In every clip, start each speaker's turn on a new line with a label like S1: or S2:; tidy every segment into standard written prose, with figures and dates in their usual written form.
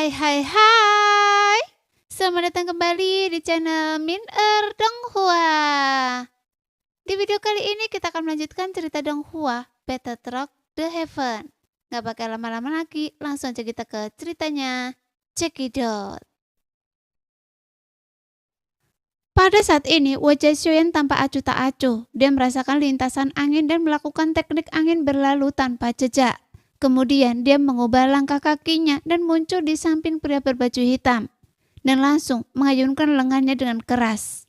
S1: Hai hai hai. Selamat datang kembali di channel Min Donghua. Di video kali ini kita akan melanjutkan cerita Donghua, Better Truck The Heaven. Gak pakai lama-lama lagi, langsung aja kita ke ceritanya. Cekidot. Pada saat ini, wajah Xiaoyan tampak acuh tak acuh. Dia merasakan lintasan angin dan melakukan teknik angin berlalu tanpa jejak. Kemudian dia mengubah langkah kakinya dan muncul di samping pria berbaju hitam. Dan langsung mengayunkan lengannya dengan keras.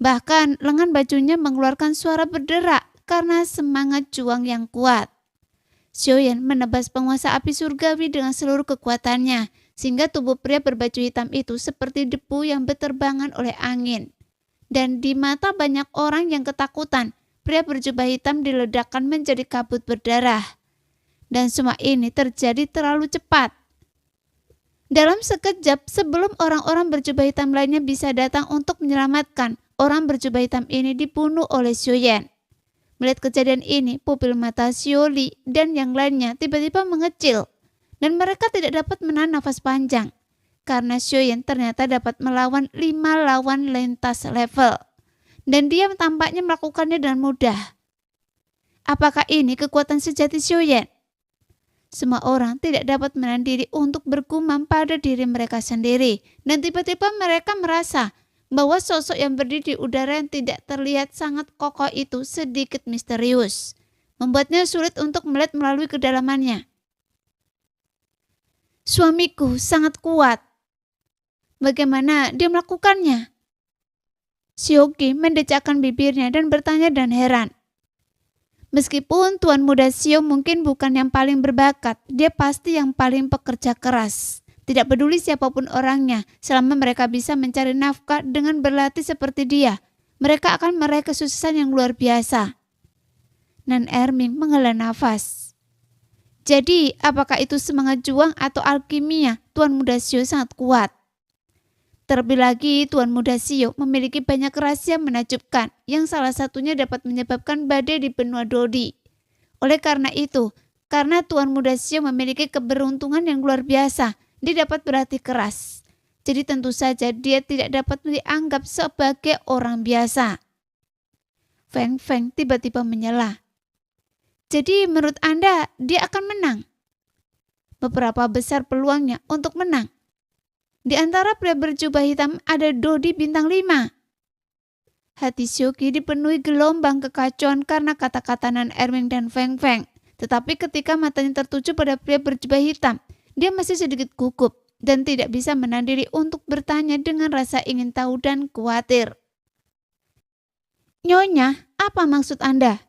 S1: Bahkan lengan bajunya mengeluarkan suara berderak karena semangat juang yang kuat. Xiaoyan menebas penguasa api surgawi dengan seluruh kekuatannya. Sehingga tubuh pria berbaju hitam itu seperti debu yang berterbangan oleh angin. Dan di mata banyak orang yang ketakutan, pria berjubah hitam diledakkan menjadi kabut berdarah. Dan semua ini terjadi terlalu cepat. Dalam sekejap sebelum orang-orang berjubah hitam lainnya bisa datang untuk menyelamatkan, orang berjubah hitam ini dibunuh oleh Xiaoyan. Melihat kejadian ini, pupil mata Xiaoli dan yang lainnya tiba-tiba mengecil. Dan mereka tidak dapat menahan nafas panjang. Karena Xiaoyan ternyata dapat melawan 5 lawan lintas level. Dan dia tampaknya melakukannya dengan mudah. Apakah ini kekuatan sejati Xiaoyan? Semua orang tidak dapat menahan diri untuk bergumam pada diri mereka sendiri. Dan tiba-tiba mereka merasa bahwa sosok yang berdiri di udara yang tidak terlihat sangat kokoh itu sedikit misterius. Membuatnya sulit untuk melihat melalui kedalamannya. Suamiku sangat kuat. Bagaimana dia melakukannya? Xiaoqi mendecakkan bibirnya dan bertanya dan heran. Meskipun Tuan Muda Xiao mungkin bukan yang paling berbakat, dia pasti yang paling pekerja keras. Tidak peduli siapapun orangnya, selama mereka bisa mencari nafkah dengan berlatih seperti dia, mereka akan meraih kesuksesan yang luar biasa. Nan Erming menghela nafas. Jadi, apakah itu semangat juang atau alkimia Tuan Muda Xiao sangat kuat? Terlebih lagi, Tuan Muda Xiao memiliki banyak rahasia menakjubkan yang salah satunya dapat menyebabkan badai di benua Dodi. Oleh karena itu, karena Tuan Muda Xiao memiliki keberuntungan yang luar biasa, dia dapat berhati keras. Jadi tentu saja dia tidak dapat dianggap sebagai orang biasa. Feng Feng tiba-tiba menyela. Jadi menurut Anda dia akan menang? Beberapa besar peluangnya untuk menang. Di antara pria berjubah hitam ada Dodi bintang 5. Hati Xiaoqi dipenuhi gelombang kekacauan karena kata-kata Nan Erming dan Feng Feng. Tetapi ketika matanya tertuju pada pria berjubah hitam, dia masih sedikit gugup dan tidak bisa menahan diri untuk bertanya dengan rasa ingin tahu dan khawatir. Nyonya, apa maksud Anda?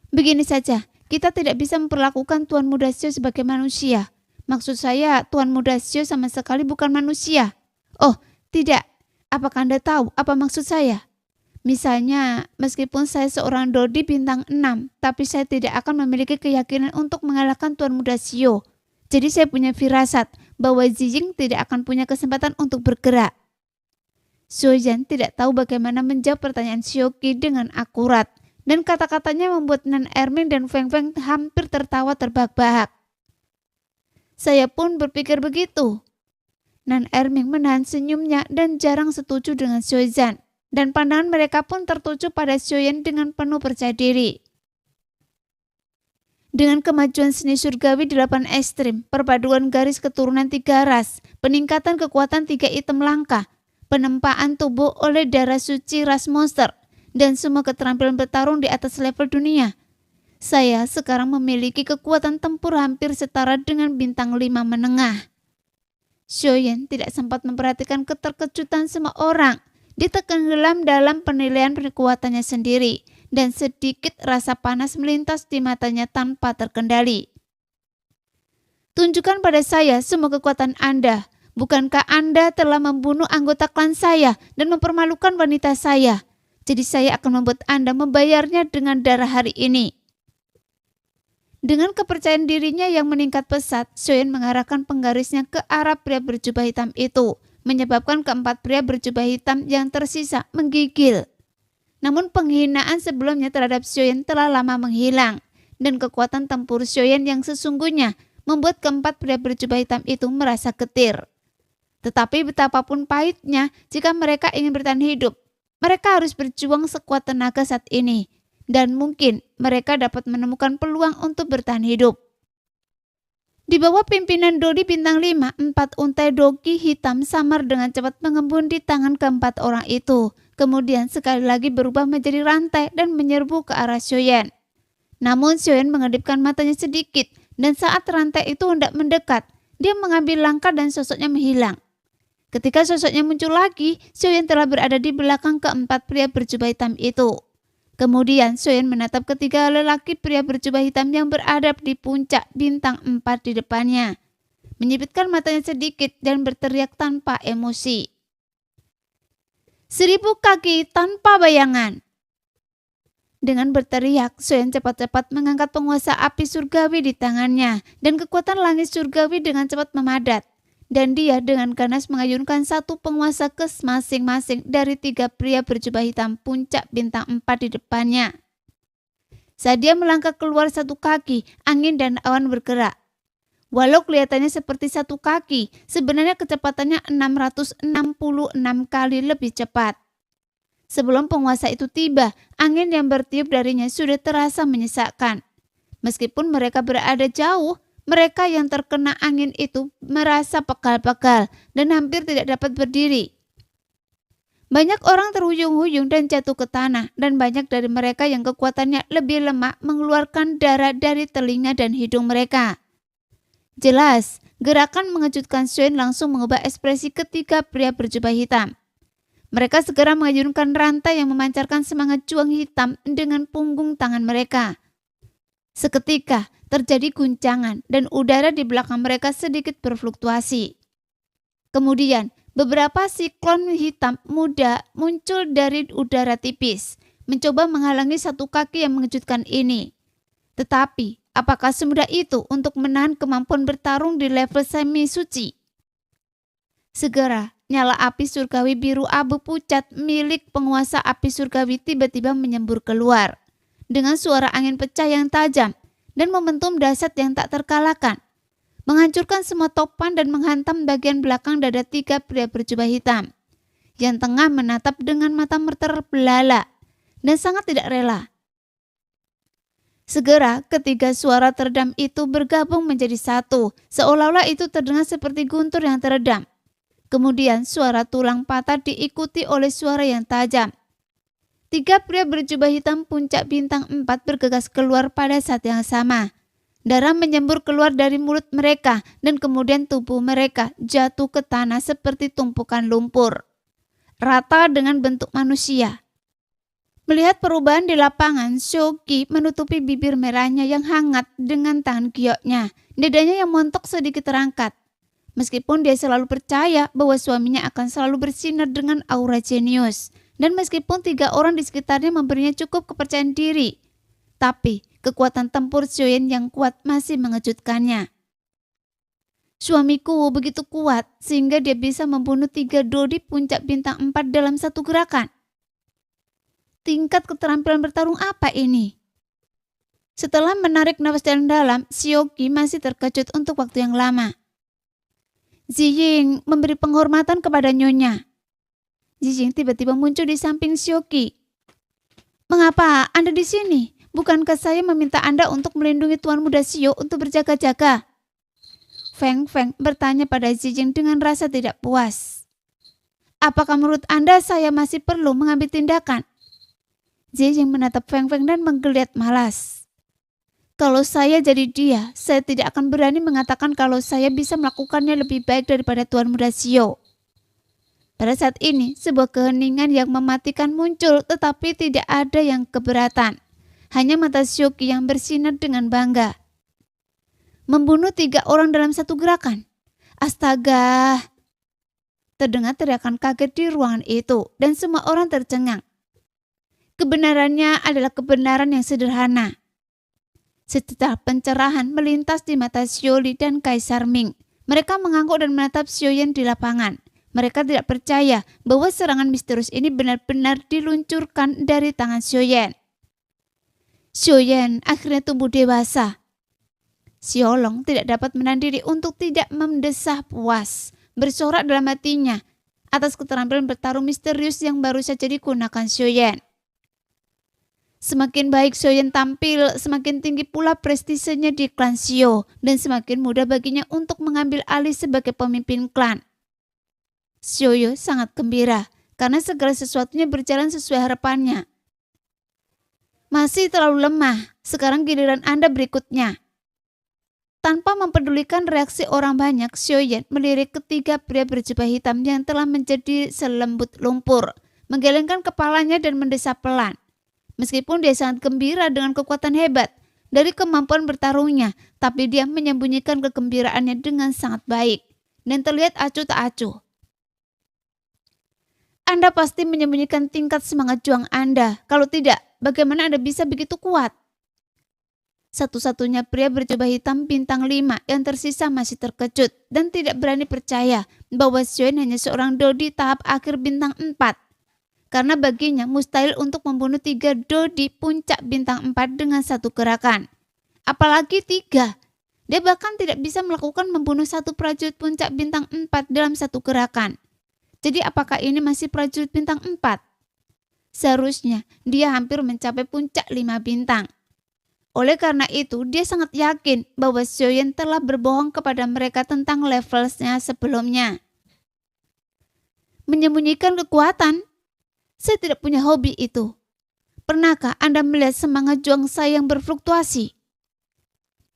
S1: Begini saja. Kita tidak bisa memperlakukan Tuan Muda Xiao sebagai manusia. Maksud saya, Tuan Muda Xiao sama sekali bukan manusia. Oh, tidak. Apakah Anda tahu apa maksud saya? Misalnya, meskipun saya seorang Dodi bintang 6, tapi saya tidak akan memiliki keyakinan untuk mengalahkan Tuan Muda Xiao. Jadi saya punya firasat bahwa Zijing tidak akan punya kesempatan untuk bergerak. Xiaoyan tidak tahu bagaimana menjawab pertanyaan Xiaoqi dengan akurat. Dan kata-katanya membuat Nan Erming dan Feng Feng hampir tertawa terbahak-bahak. Saya pun berpikir begitu. Nan Erming menahan senyumnya dan jarang setuju dengan Xiaoyan. Dan pandangan mereka pun tertuju pada Xiaoyan dengan penuh percaya diri. Dengan kemajuan seni surgawi 8 ekstrim, perpaduan garis keturunan 3 ras, peningkatan kekuatan 3 item langka, penempaan tubuh oleh darah suci ras monster, dan semua keterampilan bertarung di atas level dunia. Saya sekarang memiliki kekuatan tempur hampir setara dengan bintang 5 menengah. Xiaoyan tidak sempat memperhatikan keterkejutan semua orang. Dia tenggelam dalam penilaian kekuatannya sendiri dan sedikit rasa panas melintas di matanya tanpa terkendali. Tunjukkan pada saya semua kekuatan Anda. Bukankah Anda telah membunuh anggota klan saya dan mempermalukan wanita saya? Jadi saya akan membuat Anda membayarnya dengan darah hari ini. Dengan kepercayaan dirinya yang meningkat pesat, Xiaoyan mengarahkan penggarisnya ke arah pria berjubah hitam itu, menyebabkan keempat pria berjubah hitam yang tersisa menggigil. Namun penghinaan sebelumnya terhadap Xiaoyan telah lama menghilang, dan kekuatan tempur Xiaoyan yang sesungguhnya membuat keempat pria berjubah hitam itu merasa getir. Tetapi betapapun pahitnya, jika mereka ingin bertahan hidup, mereka harus berjuang sekuat tenaga saat ini. Dan mungkin mereka dapat menemukan peluang untuk bertahan hidup. Di bawah pimpinan Dodi bintang 5, 4 untai doki hitam samar dengan cepat mengembun di tangan keempat orang itu. Kemudian sekali lagi berubah menjadi rantai dan menyerbu ke arah Xiaoyan. Namun Xiaoyan mengedipkan matanya sedikit, dan saat rantai itu hendak mendekat, dia mengambil langkah dan sosoknya menghilang. Ketika sosoknya muncul lagi, Xiaoyan telah berada di belakang keempat pria berjubah hitam itu. Kemudian Xiaoyan menatap ketiga lelaki pria berjubah hitam yang berada di puncak bintang 4 di depannya, menyipitkan matanya sedikit dan berteriak tanpa emosi. 1000 kaki tanpa bayangan. Dengan berteriak, Xiaoyan cepat-cepat mengangkat penguasa api surgawi di tangannya, dan kekuatan langit surgawi dengan cepat memadat. Dan dia dengan ganas mengayunkan satu penguasa ke masing-masing dari 3 pria berjubah hitam puncak bintang 4 di depannya. Saat dia melangkah keluar satu kaki, angin dan awan bergerak. Walau kelihatannya seperti satu kaki, sebenarnya kecepatannya 666 kali lebih cepat. Sebelum penguasa itu tiba, angin yang bertiup darinya sudah terasa menyesakkan. Meskipun mereka berada jauh, mereka yang terkena angin itu merasa pegal-pegal dan hampir tidak dapat berdiri. Banyak orang terhuyung-huyung dan jatuh ke tanah, dan banyak dari mereka yang kekuatannya lebih lemah mengeluarkan darah dari telinga dan hidung mereka. Jelas, gerakan mengejutkan Xiaoyan langsung mengubah ekspresi ketiga pria berjubah hitam. Mereka segera mengayunkan rantai yang memancarkan semangat juang hitam dengan punggung tangan mereka. Seketika terjadi guncangan dan udara di belakang mereka sedikit berfluktuasi. Kemudian beberapa siklon hitam muda muncul dari udara tipis, mencoba menghalangi satu kaki yang mengejutkan ini. Tetapi apakah semudah itu untuk menahan kemampuan bertarung di level semi suci? Segera nyala api surgawi biru abu pucat milik penguasa api surgawi tiba-tiba menyembur keluar. Dengan suara angin pecah yang tajam dan momentum dahsyat yang tak terkalahkan, menghancurkan semua topan dan menghantam bagian belakang dada 3 pria berjubah hitam, yang tengah menatap dengan mata terbelalak dan sangat tidak rela. Segera ketiga suara teredam itu bergabung menjadi satu, seolah-olah itu terdengar seperti guntur yang teredam. Kemudian suara tulang patah diikuti oleh suara yang tajam. 3 pria berjubah hitam puncak bintang 4 bergegas keluar pada saat yang sama. Darah menyembur keluar dari mulut mereka dan kemudian tubuh mereka jatuh ke tanah seperti tumpukan lumpur, rata dengan bentuk manusia. Melihat perubahan di lapangan, Shoki menutupi bibir merahnya yang hangat dengan tangan gioknya. Dadanya yang montok sedikit terangkat. Meskipun dia selalu percaya bahwa suaminya akan selalu bersinar dengan aura jenius, dan meskipun 3 orang di sekitarnya memberinya cukup kepercayaan diri, tapi kekuatan tempur Xiaoyan yang kuat masih mengejutkannya. Suamiku begitu kuat sehingga dia bisa membunuh 3 dodi puncak bintang 4 dalam satu gerakan. Tingkat keterampilan bertarung apa ini? Setelah menarik nafas dalam-dalam, Shoki masih terkejut untuk waktu yang lama. Zijing memberi penghormatan kepada nyonya. Zijing tiba-tiba muncul di samping Shoki. Mengapa Anda di sini? Bukankah saya meminta Anda untuk melindungi Tuan Muda Xio untuk berjaga-jaga? Feng Feng bertanya pada Zijing dengan rasa tidak puas. Apakah menurut Anda saya masih perlu mengambil tindakan? Zijing menatap Feng Feng dan menggeliat malas. Kalau saya jadi dia, saya tidak akan berani mengatakan kalau saya bisa melakukannya lebih baik daripada Tuan Muda Xio. Pada saat ini, sebuah keheningan yang mematikan muncul, tetapi tidak ada yang keberatan. Hanya mata Shoki yang bersinar dengan bangga. Membunuh 3 orang dalam satu gerakan. Astaga! Terdengar teriakan kaget di ruangan itu, dan semua orang tercengang. Kebenarannya adalah kebenaran yang sederhana. Setelah pencerahan melintas di mata Xioli dan Kaisar Ming, mereka mengangguk dan menatap Xiaoyan di lapangan. Mereka tidak percaya bahwa serangan misterius ini benar-benar diluncurkan dari tangan Xiaoyan. Xiaoyan akhirnya tumbuh dewasa. Xiaolong tidak dapat menahan diri untuk tidak mendesah puas. bersorak dalam hatinya atas keterampilan bertarung misterius yang baru saja digunakan Xiaoyan. Semakin baik Xiaoyan tampil, semakin tinggi pula prestisenya di klan Xiao dan semakin mudah baginya untuk mengambil alih sebagai pemimpin klan. Xiaoyu sangat gembira karena segala sesuatunya berjalan sesuai harapannya. Masih terlalu lemah, sekarang giliran Anda berikutnya. Tanpa mempedulikan reaksi orang banyak, Xiaoyan melirik ketiga pria berjubah hitam yang telah menjadi selembut lumpur, menggelengkan kepalanya dan mendesah pelan. Meskipun dia sangat gembira dengan kekuatan hebat dari kemampuan bertarungnya, tapi dia menyembunyikan kegembiraannya dengan sangat baik dan terlihat acuh tak acuh. Anda pasti menyembunyikan tingkat semangat juang Anda. Kalau tidak, bagaimana Anda bisa begitu kuat? Satu-satunya pria berjubah hitam bintang 5 yang tersisa masih terkejut dan tidak berani percaya bahwa Xiaoyan hanya seorang dodi tahap akhir bintang 4. Karena baginya mustahil untuk membunuh 3 dodi puncak bintang 4 dengan satu gerakan. Apalagi 3. Dia bahkan tidak bisa melakukan membunuh satu prajurit puncak bintang 4 dalam satu gerakan. Jadi apakah ini masih prajurit bintang 4? Seharusnya dia hampir mencapai puncak 5 bintang. Oleh karena itu, dia sangat yakin bahwa Xiaoyan telah berbohong kepada mereka tentang levelnya sebelumnya. Menyembunyikan kekuatan? Saya tidak punya hobi itu. Pernahkah Anda melihat semangat juang saya yang berfluktuasi?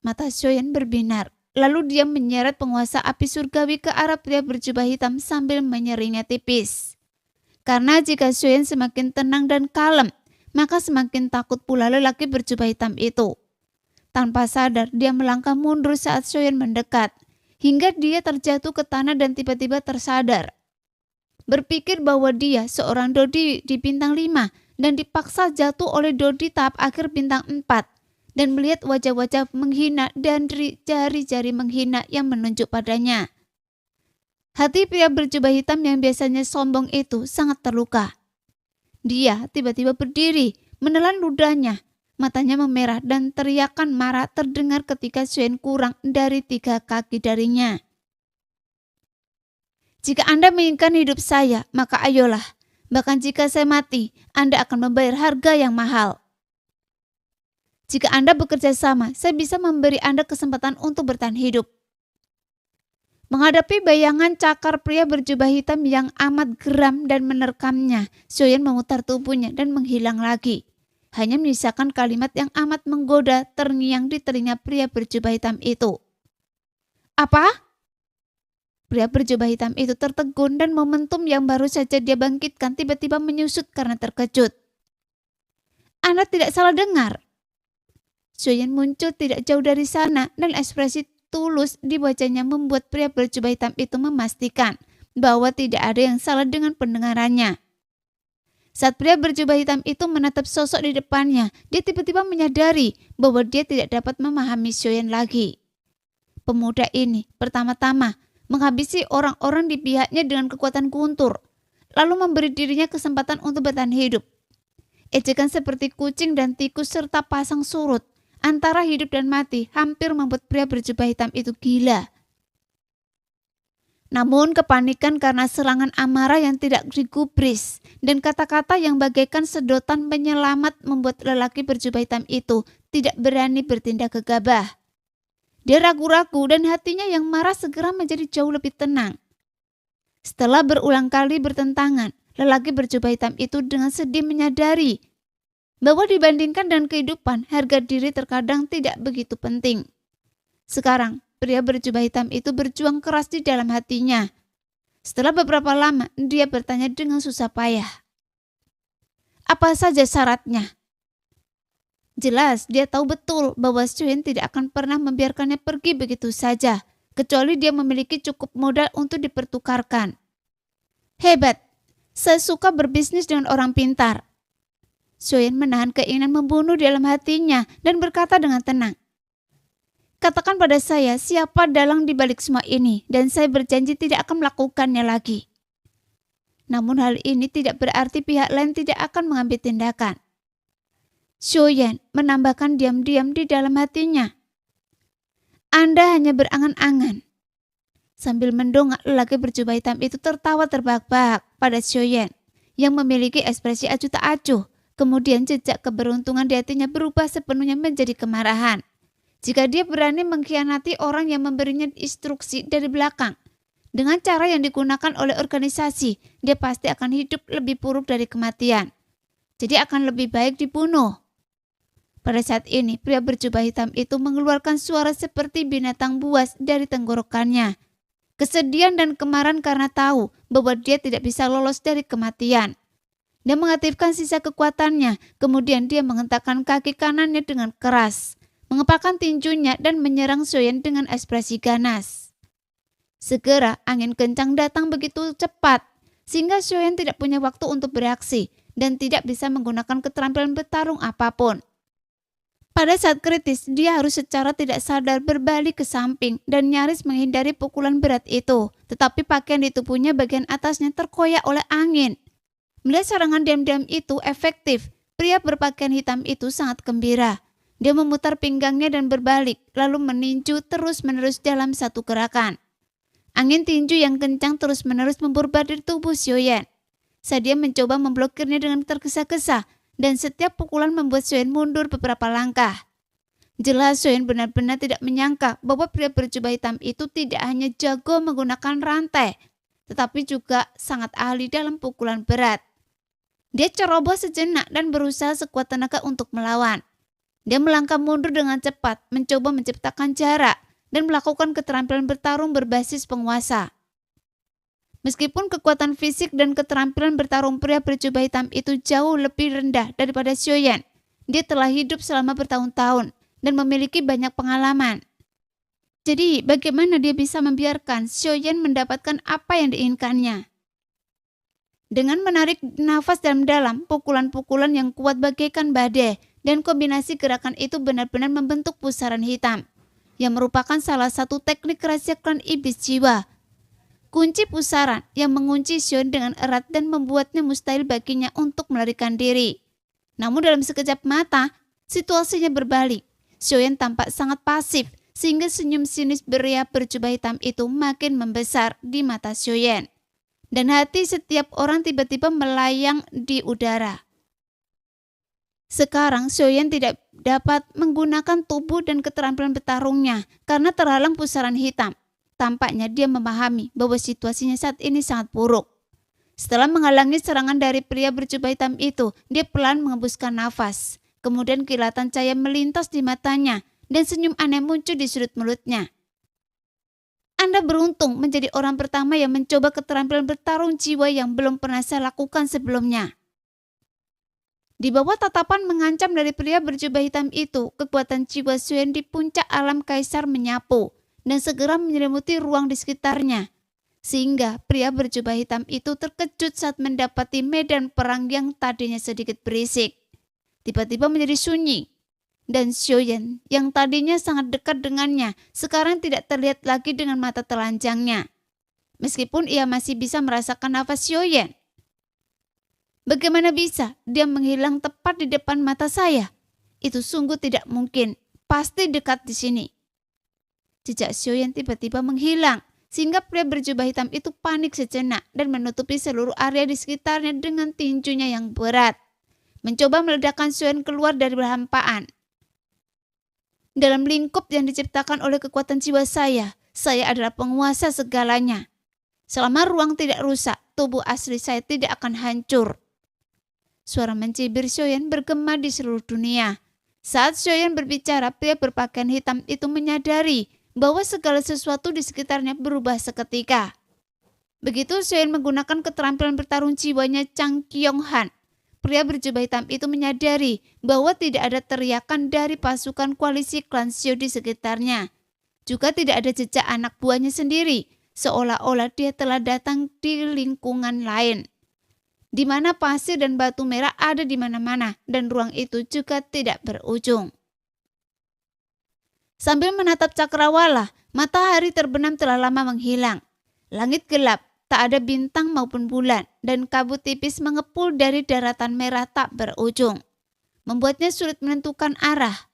S1: Mata Xiaoyan berbinar, lalu dia menyeret penguasa api surgawi ke arah pria berjubah hitam sambil menyeringnya tipis. Karena jika Xiaoyan semakin tenang dan kalem, maka semakin takut pula lelaki berjubah hitam itu. Tanpa sadar, dia melangkah mundur saat Xiaoyan mendekat, hingga dia terjatuh ke tanah dan tiba-tiba tersadar. Berpikir bahwa dia seorang dodi di bintang 5 dan dipaksa jatuh oleh dodi tahap akhir bintang 4 dan melihat wajah-wajah menghina dan jari-jari menghina yang menunjuk padanya. Hati pria berjubah hitam yang biasanya sombong itu sangat terluka. Dia tiba-tiba berdiri, menelan ludahnya, matanya memerah dan teriakan marah terdengar ketika Xiaoyan kurang dari 3 kaki darinya. Jika Anda menginginkan hidup saya, maka ayolah. Bahkan jika saya mati, Anda akan membayar harga yang mahal. Jika Anda bekerja sama, saya bisa memberi Anda kesempatan untuk bertahan hidup. Menghadapi bayangan cakar pria berjubah hitam yang amat geram dan menerkamnya, Xiaoyan memutar tubuhnya dan menghilang lagi. Hanya menyisakan kalimat yang amat menggoda terngiang di telinga pria berjubah hitam itu. Apa? Pria berjubah hitam itu tertegun dan momentum yang baru saja dia bangkitkan tiba-tiba menyusut karena terkejut. Anda tidak salah dengar. Xiaoyan muncul tidak jauh dari sana dan ekspresi tulus di wajahnya membuat pria berjubah hitam itu memastikan bahwa tidak ada yang salah dengan pendengarannya. Saat pria berjubah hitam itu menatap sosok di depannya, dia tiba-tiba menyadari bahwa dia tidak dapat memahami Xiaoyan lagi. Pemuda ini pertama-tama menghabisi orang-orang di pihaknya dengan kekuatan guntur, lalu memberi dirinya kesempatan untuk bertahan hidup. Ejekan seperti kucing dan tikus serta pasang surut antara hidup dan mati hampir membuat pria berjubah hitam itu gila. Namun kepanikan karena serangan amarah yang tidak digubris dan kata-kata yang bagaikan sedotan penyelamat membuat lelaki berjubah hitam itu tidak berani bertindak gegabah. Dia ragu-ragu dan hatinya yang marah segera menjadi jauh lebih tenang. Setelah berulang kali bertentangan, lelaki berjubah hitam itu dengan sedih menyadari bahwa dibandingkan dengan kehidupan, harga diri terkadang tidak begitu penting. Sekarang, pria berjubah hitam itu berjuang keras di dalam hatinya. Setelah beberapa lama, dia bertanya dengan susah payah. Apa saja syaratnya? Jelas, dia tahu betul bahwa Xiaoyan tidak akan pernah membiarkannya pergi begitu saja, kecuali dia memiliki cukup modal untuk dipertukarkan. Hebat, saya suka berbisnis dengan orang pintar. Xiaoyan menahan keinginan membunuh di dalam hatinya dan berkata dengan tenang. Katakan pada saya siapa dalang di balik semua ini dan saya berjanji tidak akan melakukannya lagi. Namun hal ini tidak berarti pihak lain tidak akan mengambil tindakan. Xiaoyan menambahkan diam-diam di dalam hatinya. Anda hanya berangan-angan. Sambil mendongak, lelaki berjubah hitam itu tertawa terbahak-bahak pada Xiaoyan yang memiliki ekspresi acuh tak acuh. Kemudian jejak keberuntungan di hatinya berubah sepenuhnya menjadi kemarahan. Jika dia berani mengkhianati orang yang memberinya instruksi dari belakang, dengan cara yang digunakan oleh organisasi, dia pasti akan hidup lebih buruk dari kematian. Jadi akan lebih baik dibunuh. Pada saat ini, pria berjubah hitam itu mengeluarkan suara seperti binatang buas dari tenggorokannya. Kesedihan dan kemarahan karena tahu bahwa dia tidak bisa lolos dari kematian. Dia mengaktifkan sisa kekuatannya, kemudian dia menghentakkan kaki kanannya dengan keras, mengepalkan tinjunya dan menyerang Xiaoyan dengan ekspresi ganas. Segera angin kencang datang begitu cepat, sehingga Xiaoyan tidak punya waktu untuk bereaksi dan tidak bisa menggunakan keterampilan bertarung apapun. Pada saat kritis, dia harus secara tidak sadar berbalik ke samping dan nyaris menghindari pukulan berat itu, tetapi pakaian di tubuhnya bagian atasnya terkoyak oleh angin. Melihat serangan diam-diam itu efektif, pria berpakaian hitam itu sangat gembira. Dia memutar pinggangnya dan berbalik, lalu meninju terus-menerus dalam satu gerakan. Angin tinju yang kencang terus-menerus memburbar di tubuh Xiaoyan. Saat dia mencoba memblokirnya dengan tergesa-gesa, dan setiap pukulan membuat Xiaoyan mundur beberapa langkah. Jelas Xiaoyan benar-benar tidak menyangka bahwa pria berjubah hitam itu tidak hanya jago menggunakan rantai, tetapi juga sangat ahli dalam pukulan berat. Dia ceroboh sejenak dan berusaha sekuat tenaga untuk melawan. Dia melangkah mundur dengan cepat, mencoba menciptakan jarak, dan melakukan keterampilan bertarung berbasis penguasa. Meskipun kekuatan fisik dan keterampilan bertarung pria berjubah hitam itu jauh lebih rendah daripada Xiaoyan, dia telah hidup selama bertahun-tahun dan memiliki banyak pengalaman. Jadi, bagaimana dia bisa membiarkan Xiaoyan mendapatkan apa yang diinginkannya? Dengan menarik nafas dalam-dalam, pukulan-pukulan yang kuat bagaikan badai, dan kombinasi gerakan itu benar-benar membentuk pusaran hitam, yang merupakan salah satu teknik rahasia klan iblis jiwa. Kunci pusaran yang mengunci Xiaoyan dengan erat dan membuatnya mustahil baginya untuk melarikan diri. Namun dalam sekejap mata, situasinya berbalik. Xiaoyan tampak sangat pasif, sehingga senyum sinis pria berjubah hitam itu makin membesar di mata Xiaoyan. Dan hati setiap orang tiba-tiba melayang di udara. Sekarang Xiaoyan tidak dapat menggunakan tubuh dan keterampilan bertarungnya karena terhalang pusaran hitam. Tampaknya dia memahami bahwa situasinya saat ini sangat buruk. Setelah menghalangi serangan dari pria berjubah hitam itu, dia pelan mengembuskan nafas. Kemudian kilatan cahaya melintas di matanya dan senyum aneh muncul di sudut mulutnya. Anda beruntung menjadi orang pertama yang mencoba keterampilan bertarung jiwa yang belum pernah saya lakukan sebelumnya. Di bawah tatapan mengancam dari pria berjubah hitam itu, kekuatan jiwa Xiaoyan di puncak alam kaisar menyapu dan segera menyelimuti ruang di sekitarnya. Sehingga pria berjubah hitam itu terkejut saat mendapati medan perang yang tadinya sedikit berisik tiba-tiba menjadi sunyi. Dan Xiaoyan yang tadinya sangat dekat dengannya sekarang tidak terlihat lagi dengan mata telanjangnya. Meskipun ia masih bisa merasakan nafas Xiaoyan. Bagaimana bisa dia menghilang tepat di depan mata saya? Itu sungguh tidak mungkin, pasti dekat di sini. Jejak Xiaoyan tiba-tiba menghilang, sehingga pria berjubah hitam itu panik sejenak dan menutupi seluruh area di sekitarnya dengan tinjunya yang berat. Mencoba meledakkan Xiaoyan keluar dari hampaan. Dalam lingkup yang diciptakan oleh kekuatan jiwa saya adalah penguasa segalanya. Selama ruang tidak rusak, tubuh asli saya tidak akan hancur. Suara mencibir Xiaoyan bergema di seluruh dunia. Saat Xiaoyan berbicara, pria berpakaian hitam itu menyadari bahwa segala sesuatu di sekitarnya berubah seketika. Begitu Xiaoyan menggunakan keterampilan bertarung jiwanya Chang Qionghan, pria berjubah hitam itu menyadari bahwa tidak ada teriakan dari pasukan koalisi klan Xiao di sekitarnya. Juga tidak ada jejak anak buahnya sendiri, seolah-olah dia telah datang di lingkungan lain, di mana pasir dan batu merah ada di mana-mana dan ruang itu juga tidak berujung. Sambil menatap cakrawala, matahari terbenam telah lama menghilang. Langit gelap. Tak ada bintang maupun bulan, dan kabut tipis mengepul dari daratan merah tak berujung, membuatnya sulit menentukan arah.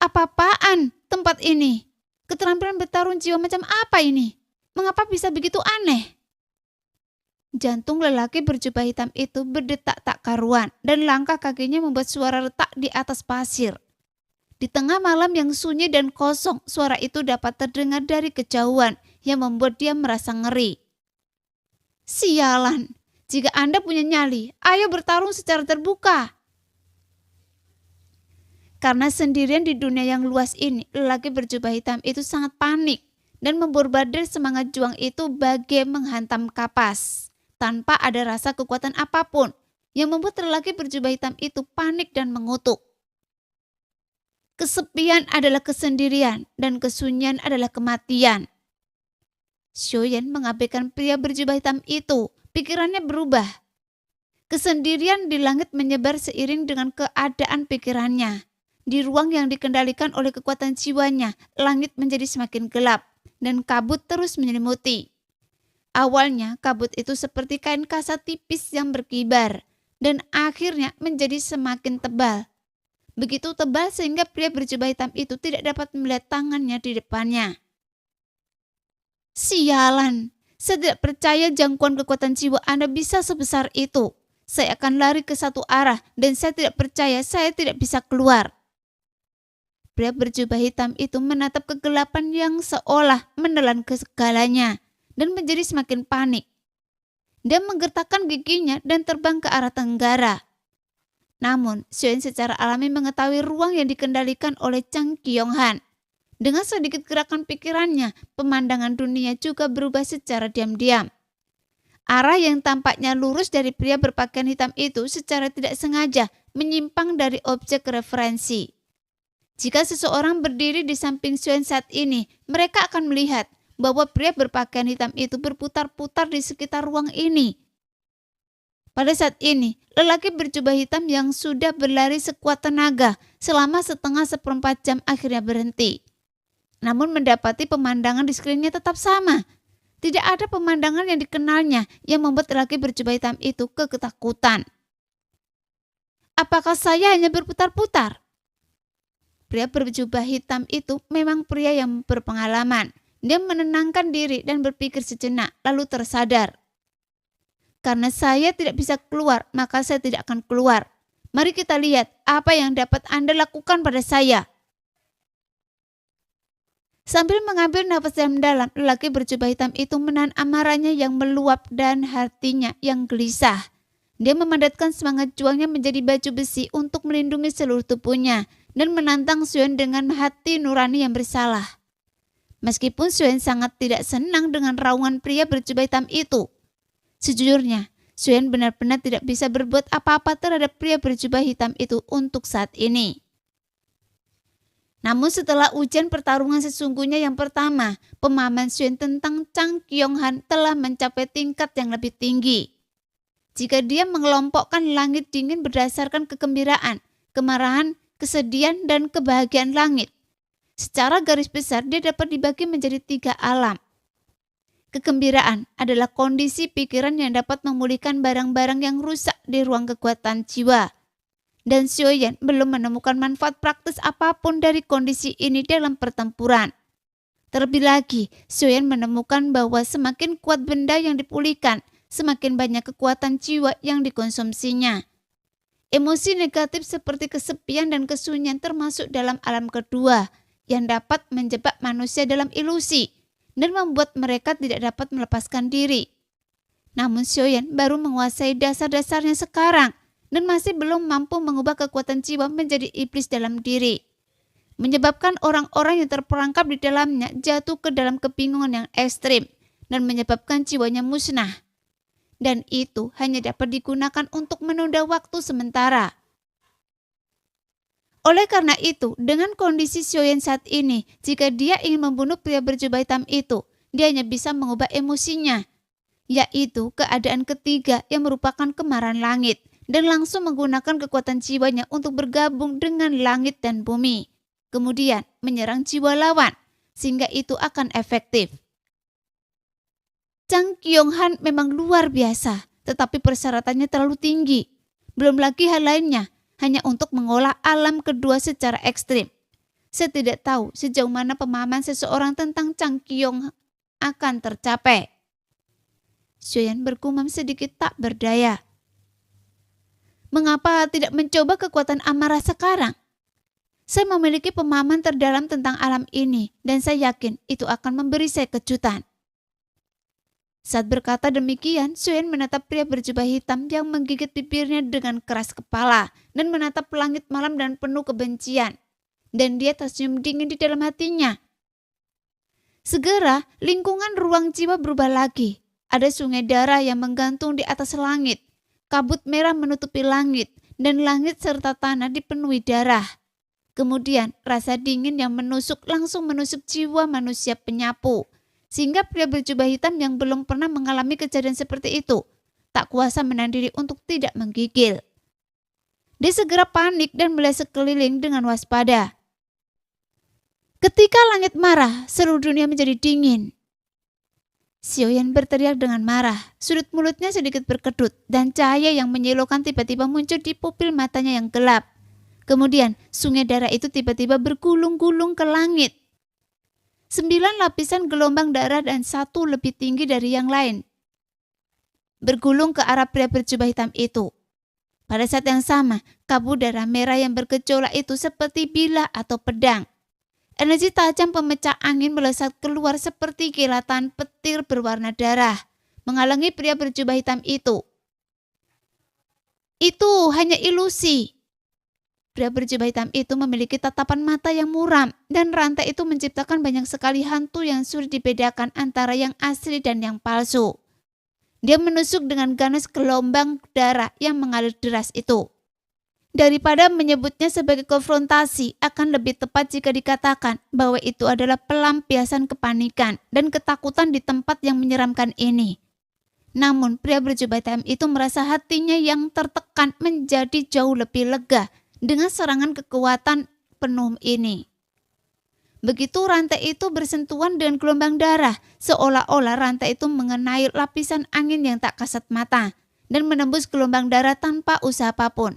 S1: Apa-apaan tempat ini? Keterampilan bertarung jiwa macam apa ini? Mengapa bisa begitu aneh? Jantung lelaki berjubah hitam itu berdetak tak karuan dan langkah kakinya membuat suara retak di atas pasir. Di tengah malam yang sunyi dan kosong, suara itu dapat terdengar dari kejauhan yang membuat dia merasa ngeri. Sialan, jika Anda punya nyali, ayo bertarung secara terbuka. Karena sendirian di dunia yang luas ini, lelaki berjubah hitam itu sangat panik dan memborbardir semangat juang itu bagai menghantam kapas, tanpa ada rasa kekuatan apapun yang membuat lelaki berjubah hitam itu panik dan mengutuk. Kesepian adalah kesendirian dan kesunyian adalah kematian. Xiaoyan mengabaikan pria berjubah hitam itu, pikirannya berubah. Kesendirian di langit menyebar seiring dengan keadaan pikirannya. Di ruang yang dikendalikan oleh kekuatan jiwanya, langit menjadi semakin gelap dan kabut terus menyelimuti. Awalnya kabut itu seperti kain kasa tipis yang berkibar dan akhirnya menjadi semakin tebal. Begitu tebal sehingga pria berjubah hitam itu tidak dapat melihat tangannya di depannya. Sialan, saya tidak percaya jangkauan kekuatan jiwa Anda bisa sebesar itu. Saya akan lari ke satu arah dan saya tidak percaya saya tidak bisa keluar. Pria berjubah hitam itu menatap kegelapan yang seolah menelan ke segalanya dan menjadi semakin panik. Dia menggertakkan giginya dan terbang ke arah tenggara. Namun, Xiaoyan secara alami mengetahui ruang yang dikendalikan oleh Chang Kyong-han. Dengan sedikit gerakan pikirannya, pemandangan dunia juga berubah secara diam-diam. Arah yang tampaknya lurus dari pria berpakaian hitam itu secara tidak sengaja menyimpang dari objek referensi. Jika seseorang berdiri di samping Xiaoyan saat ini, mereka akan melihat bahwa pria berpakaian hitam itu berputar-putar di sekitar ruang ini. Pada saat ini, lelaki berjubah hitam yang sudah berlari sekuat tenaga selama setengah seperempat jam akhirnya berhenti. Namun mendapati pemandangan di sekelilingnya tetap sama. Tidak ada pemandangan yang dikenalnya yang membuat lelaki berjubah hitam itu ketakutan. Apakah saya hanya berputar-putar? Pria berjubah hitam itu memang pria yang berpengalaman. Dia menenangkan diri dan berpikir sejenak, lalu tersadar. Karena saya tidak bisa keluar, maka saya tidak akan keluar. Mari kita lihat apa yang dapat Anda lakukan pada saya. Sambil mengambil nafas dalam-dalam, lelaki berjubah hitam itu menahan amarahnya yang meluap dan hatinya yang gelisah. Dia memandatkan semangat juangnya menjadi baju besi untuk melindungi seluruh tubuhnya dan menantang Xiaoyan dengan hati nurani yang bersalah. Meskipun Xiaoyan sangat tidak senang dengan raungan pria berjubah hitam itu, sejujurnya Xiaoyan benar-benar tidak bisa berbuat apa-apa terhadap pria berjubah hitam itu untuk saat ini. Namun setelah ujian pertarungan sesungguhnya yang pertama, pemahaman Xiaoyan tentang Chang Kyong-han telah mencapai tingkat yang lebih tinggi. Jika dia mengelompokkan langit dingin berdasarkan kegembiraan, kemarahan, kesedihan, dan kebahagiaan langit, secara garis besar dia dapat dibagi menjadi 3 alam. Kegembiraan adalah kondisi pikiran yang dapat memulihkan barang-barang yang rusak di ruang kekuatan jiwa. Dan Xiaoyan belum menemukan manfaat praktis apapun dari kondisi ini dalam pertempuran. Terlebih lagi, Xiaoyan menemukan bahwa semakin kuat benda yang dipulihkan, semakin banyak kekuatan jiwa yang dikonsumsinya. Emosi negatif seperti kesepian dan kesunyian termasuk dalam alam kedua yang dapat menjebak manusia dalam ilusi dan membuat mereka tidak dapat melepaskan diri. Namun Xiaoyan baru menguasai dasar-dasarnya sekarang dan masih belum mampu mengubah kekuatan jiwa menjadi iblis dalam diri, menyebabkan orang-orang yang terperangkap di dalamnya jatuh ke dalam kebingungan yang ekstrim dan menyebabkan jiwanya musnah. Dan itu hanya dapat digunakan untuk menunda waktu sementara. Oleh karena itu, dengan kondisi Xiaoyan saat ini, jika dia ingin membunuh pria berjubah hitam itu, dia hanya bisa mengubah emosinya, yaitu keadaan ketiga yang merupakan kemarahan langit, dan langsung menggunakan kekuatan jiwanya untuk bergabung dengan langit dan bumi, kemudian menyerang jiwa lawan, sehingga itu akan efektif. Chang Kyong-han memang luar biasa, tetapi persyaratannya terlalu tinggi. Belum lagi hal lainnya, hanya untuk mengolah alam kedua secara ekstrim. Saya tidak tahu sejauh mana pemahaman seseorang tentang Changkyong akan tercapai. Xiaoyan bergumam sedikit tak berdaya. Mengapa tidak mencoba kekuatan amarah sekarang? Saya memiliki pemahaman terdalam tentang alam ini dan saya yakin itu akan memberi saya kejutan. Saat berkata demikian, Xiaoyan menatap pria berjubah hitam yang menggigit bibirnya dengan keras kepala dan menatap langit malam dan penuh kebencian. Dan dia tersenyum dingin di dalam hatinya. Segera, lingkungan ruang jiwa berubah lagi. Ada sungai darah yang menggantung di atas langit. Kabut merah menutupi langit dan langit serta tanah dipenuhi darah. Kemudian rasa dingin yang menusuk langsung menusuk jiwa manusia penyapu. Sehingga pria berjubah hitam yang belum pernah mengalami kejadian seperti itu tak kuasa menahan diri untuk tidak menggigil. Dia segera panik dan melihat sekeliling dengan waspada. Ketika langit marah, seluruh dunia menjadi dingin. Xiaoyan berteriak dengan marah. Sudut mulutnya sedikit berkedut dan cahaya yang menyilaukan tiba-tiba muncul di pupil matanya yang gelap. Kemudian sungai darah itu tiba-tiba bergulung-gulung ke langit. 9 lapisan gelombang darah dan satu lebih tinggi dari yang lain bergulung ke arah pria berjubah hitam itu. Pada saat yang sama, kabut darah merah yang bergejolak itu seperti bilah atau pedang. Energi tajam pemecah angin melesat keluar seperti kilatan petir berwarna darah, menghalangi pria berjubah hitam itu. Itu hanya ilusi. Pria berjubah hitam itu memiliki tatapan mata yang muram dan rantai itu menciptakan banyak sekali hantu yang sulit dibedakan antara yang asli dan yang palsu. Dia menusuk dengan ganas gelombang darah yang mengalir deras itu. Daripada menyebutnya sebagai konfrontasi, akan lebih tepat jika dikatakan bahwa itu adalah pelampiasan kepanikan dan ketakutan di tempat yang menyeramkan ini. Namun pria berjubah hitam itu merasa hatinya yang tertekan menjadi jauh lebih lega dengan serangan kekuatan penuh ini. Begitu rantai itu bersentuhan dengan gelombang darah, seolah-olah rantai itu mengenai lapisan angin yang tak kasat mata dan menembus gelombang darah tanpa usaha apapun.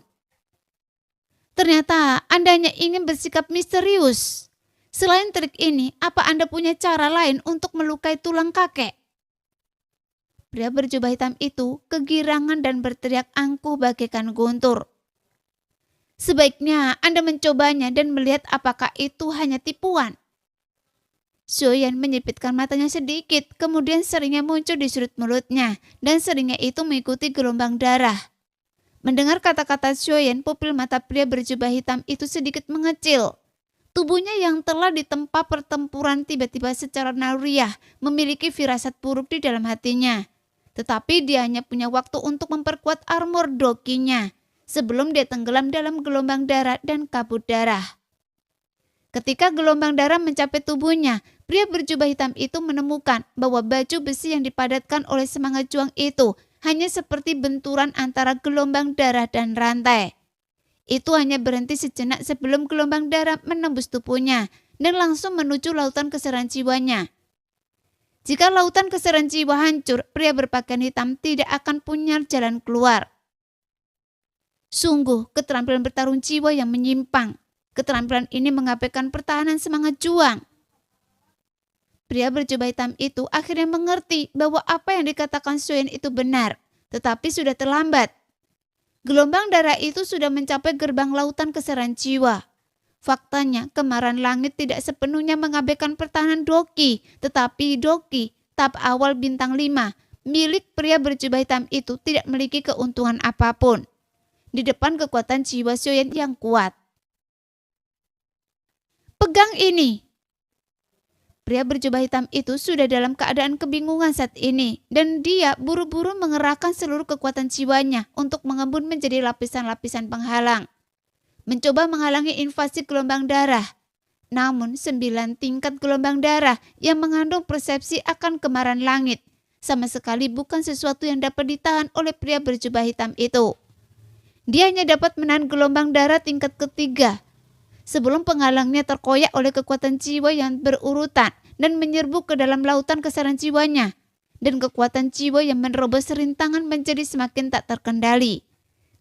S1: Ternyata Anda hanya ingin bersikap misterius. Selain trik ini, apa Anda punya cara lain untuk melukai tulang kakek? Pria berjubah hitam itu kegirangan dan berteriak angkuh bagaikan guntur. Sebaiknya Anda mencobanya dan melihat apakah itu hanya tipuan. Xiaoyan menyipitkan matanya sedikit, kemudian seringnya muncul di sudut mulutnya, dan seringnya itu mengikuti gelombang darah. Mendengar kata-kata Xiaoyan, pupil mata pria berjubah hitam itu sedikit mengecil. Tubuhnya yang telah ditempa pertempuran tiba-tiba secara naluriah memiliki firasat buruk di dalam hatinya. Tetapi dia hanya punya waktu untuk memperkuat armor dokinya sebelum dia tenggelam dalam gelombang darah dan kabut darah. Ketika gelombang darah mencapai tubuhnya, pria berjubah hitam itu menemukan bahwa baju besi yang dipadatkan oleh semangat juang itu hanya seperti benturan antara gelombang darah dan rantai. Itu hanya berhenti sejenak sebelum gelombang darah menembus tubuhnya dan langsung menuju lautan keseran jiwanya. Jika lautan keseran jiwa hancur, pria berpakaian hitam tidak akan punya jalan keluar. Sungguh keterampilan bertarung jiwa yang menyimpang. Keterampilan ini mengabaikan pertahanan semangat juang. Pria berjubah hitam itu akhirnya mengerti bahwa apa yang dikatakan Xiaoyan itu benar, tetapi sudah terlambat. Gelombang darah itu sudah mencapai gerbang lautan keseran jiwa. Faktanya, kemarahan langit tidak sepenuhnya mengabaikan pertahanan Doki, tetapi Doki, tahap awal bintang 5, milik pria berjubah hitam itu tidak memiliki keuntungan apapun di depan kekuatan jiwa Xiaoyan yang kuat. Pegang ini. Pria berjubah hitam itu sudah dalam keadaan kebingungan saat ini dan dia buru-buru mengerahkan seluruh kekuatan jiwanya untuk mengembun menjadi lapisan-lapisan penghalang. Mencoba menghalangi invasi gelombang darah. Namun 9 tingkat gelombang darah yang mengandung persepsi akan kemarahan langit sama sekali bukan sesuatu yang dapat ditahan oleh pria berjubah hitam itu. Dia hanya dapat menahan gelombang darah tingkat ketiga sebelum penghalangnya terkoyak oleh kekuatan jiwa yang berurutan dan menyerbu ke dalam lautan keseran jiwanya, dan kekuatan jiwa yang menerobos rintangan menjadi semakin tak terkendali.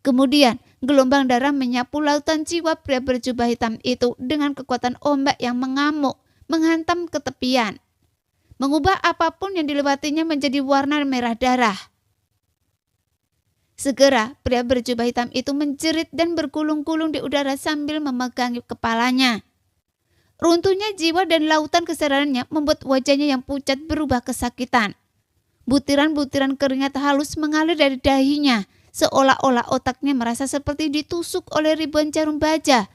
S1: Kemudian gelombang darah menyapu lautan jiwa pria berjubah hitam itu dengan kekuatan ombak yang mengamuk, menghantam ke tepian, mengubah apapun yang dilewatinya menjadi warna merah darah. Segera pria berjubah hitam itu menjerit dan bergulung-gulung di udara sambil memegangi kepalanya. Runtuhnya jiwa dan lautan kesadarannya membuat wajahnya yang pucat berubah kesakitan. Butiran-butiran keringat halus mengalir dari dahinya, seolah-olah otaknya merasa seperti ditusuk oleh ribuan jarum baja.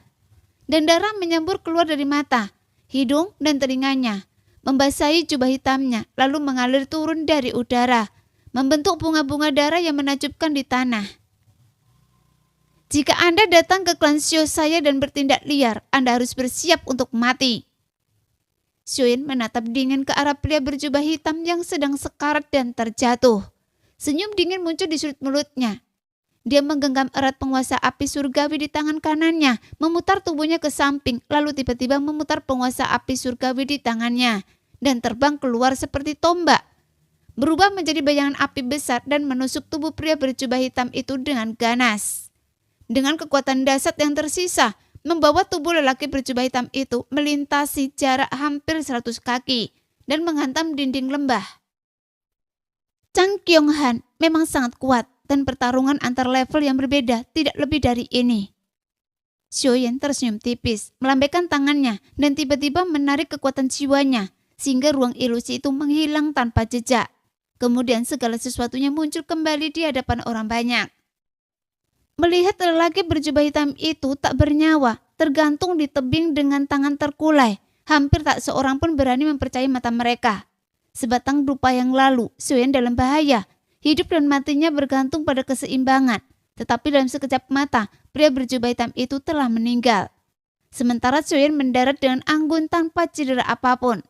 S1: Dan darah menyembur keluar dari mata, hidung, dan telinganya, membasahi jubah hitamnya, lalu mengalir turun dari udara, membentuk bunga-bunga darah yang menakjubkan di tanah. Jika Anda datang ke klan Xiao saya dan bertindak liar, Anda harus bersiap untuk mati. Xiaoyan menatap dingin ke arah pria berjubah hitam yang sedang sekarat dan terjatuh. Senyum dingin muncul di sudut mulutnya. Dia menggenggam erat penguasa api surgawi di tangan kanannya, memutar tubuhnya ke samping, lalu tiba-tiba memutar penguasa api surgawi di tangannya, dan terbang keluar seperti tombak. Berubah menjadi bayangan api besar dan menusuk tubuh pria berjubah hitam itu dengan ganas. Dengan kekuatan dahsyat yang tersisa, membawa tubuh lelaki berjubah hitam itu melintasi jarak hampir 100 kaki dan menghantam dinding lembah. Chang Kyung-han memang sangat kuat dan pertarungan antar level yang berbeda tidak lebih dari ini. Xiaoyan tersenyum tipis, melambaikan tangannya dan tiba-tiba menarik kekuatan jiwanya sehingga ruang ilusi itu menghilang tanpa jejak. Kemudian segala sesuatunya muncul kembali di hadapan orang banyak. Melihat lelaki berjubah hitam itu tak bernyawa, tergantung di tebing dengan tangan terkulai. Hampir tak seorang pun berani mempercayai mata mereka. Sebatang dupa yang lalu, Xiaoyan dalam bahaya. Hidup dan matinya bergantung pada keseimbangan. Tetapi dalam sekejap mata, pria berjubah hitam itu telah meninggal. Sementara Xiaoyan mendarat dengan anggun tanpa cedera apapun.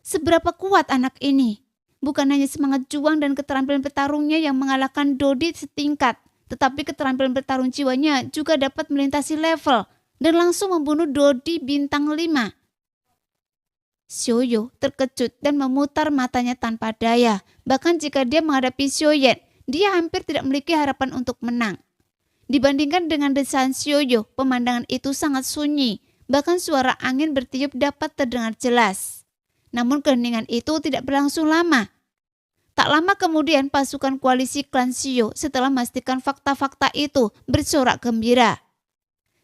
S1: Seberapa kuat anak ini? Bukan hanya semangat juang dan keterampilan petarungnya yang mengalahkan Dodi setingkat, tetapi keterampilan bertarung jiwanya juga dapat melintasi level dan langsung membunuh Dodi bintang 5. Xiaoyu terkejut dan memutar matanya tanpa daya. Bahkan jika dia menghadapi Xiaoyan, dia hampir tidak memiliki harapan untuk menang. Dibandingkan dengan desahan Xiaoyu, pemandangan itu sangat sunyi. Bahkan suara angin bertiup dapat terdengar jelas. Namun keheningan itu tidak berlangsung lama. Tak lama kemudian pasukan koalisi klan Xiao setelah memastikan fakta-fakta itu bersorak gembira.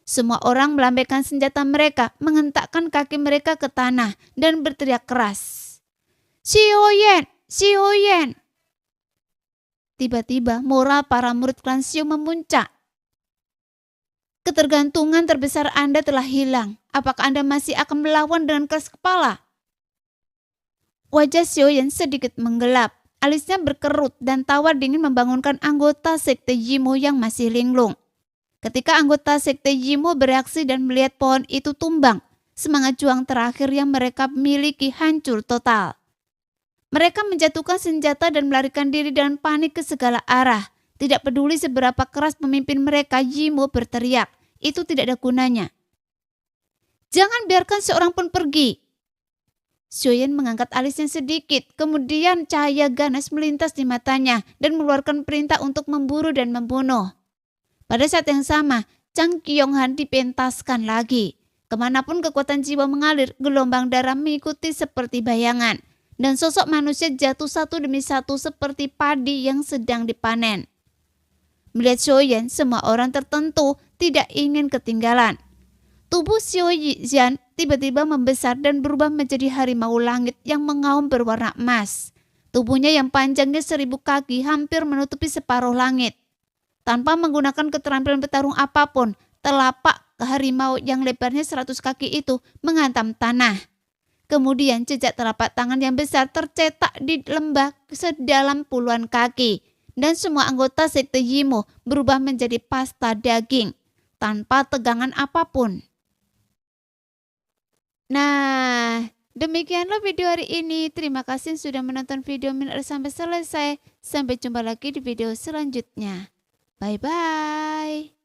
S1: Semua orang melambaikan senjata mereka, menghentakkan kaki mereka ke tanah dan berteriak keras. Xiaoyan! Xiaoyan! Tiba-tiba moral para murid klan Xiao memuncak. Ketergantungan terbesar Anda telah hilang. Apakah Anda masih akan melawan dengan keras kepala? Wajah Xiaoyan sedikit menggelap. Alisnya berkerut dan tawa dingin membangunkan anggota sekte Yimo yang masih linglung. Ketika anggota sekte Yimo bereaksi dan melihat pohon itu tumbang, semangat juang terakhir yang mereka miliki hancur total. Mereka menjatuhkan senjata dan melarikan diri dengan panik ke segala arah. Tidak peduli seberapa keras pemimpin mereka Yimo berteriak, itu tidak ada gunanya. Jangan biarkan seorang pun pergi. Xiaoyan mengangkat alisnya sedikit, kemudian cahaya ganas melintas di matanya dan mengeluarkan perintah untuk memburu dan membunuh. Pada saat yang sama, Chang Kyung-han dipentaskan lagi. Kemanapun kekuatan jiwa mengalir, gelombang darah mengikuti seperti bayangan. Dan sosok manusia jatuh satu demi satu seperti padi yang sedang dipanen. Melihat Xiaoyan, semua orang tertentu tidak ingin ketinggalan. Tubuh Xiao Yixian tiba-tiba membesar dan berubah menjadi harimau langit yang mengaum berwarna emas. Tubuhnya yang panjangnya 1000 kaki hampir menutupi separuh langit. Tanpa menggunakan keterampilan petarung apapun, telapak harimau yang lebarnya 100 kaki itu menghantam tanah. Kemudian jejak telapak tangan yang besar tercetak di lembah sedalam puluhan kaki. Dan semua anggota sekte Yimo berubah menjadi pasta daging tanpa tegangan apapun. Nah, demikianlah video hari ini. Terima kasih sudah menonton video Minar sampai selesai. Sampai jumpa lagi di video selanjutnya. Bye-bye.